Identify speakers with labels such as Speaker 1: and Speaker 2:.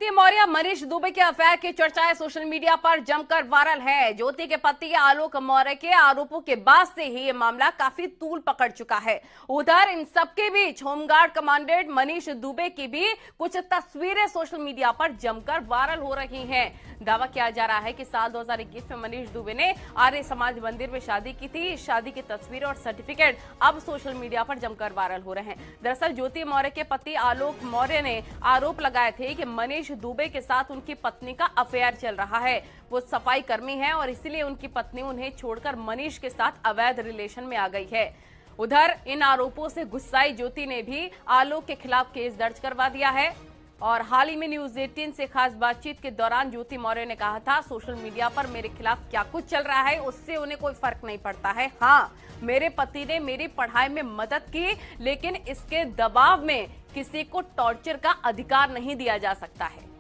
Speaker 1: ज्योति मौर्य मनीष दुबे के अफेयर की चर्चाएं सोशल मीडिया पर जमकर वायरल है। ज्योति के पति आलोक मौर्य के आरोपों के बाद से ही ये मामला काफी तूल पकड़ चुका है। उधर इन सबके बीच होमगार्ड कमांडेंट मनीष दुबे की भी कुछ तस्वीरें सोशल मीडिया पर जमकर वायरल हो रही हैं। दावा किया जा रहा है कि साल 2021 में मनीष दुबे ने आर्य समाज मंदिर में शादी की थी। इस शादी की तस्वीरें और सर्टिफिकेट अब सोशल मीडिया पर जमकर वायरल हो रहे हैं। दरअसल ज्योति मौर्य के पति आलोक मौर्य ने आरोप लगाए थे कि मनीष दुबे के साथ उनकी पत्नी का अफेयर चल रहा है। वो सफाई कर्मी है और इसीलिए उनकी पत्नी उन्हें छोड़कर मनीष के साथ अवैध रिलेशन में आ गई है। उधर इन आरोपों से गुस्साई ज्योति ने भी आलोक के खिलाफ केस दर्ज करवा दिया है। और हाल ही में न्यूज 18 से खास बातचीत के दौरान ज्योति मौर्य ने कहा था, सोशल मीडिया पर मेरे खिलाफ क्या कुछ चल रहा है उससे उन्हें कोई फर्क नहीं पड़ता है। हाँ, मेरे पति ने मेरी पढ़ाई में मदद की, लेकिन इसके दबाव में किसी को टॉर्चर का अधिकार नहीं दिया जा सकता है।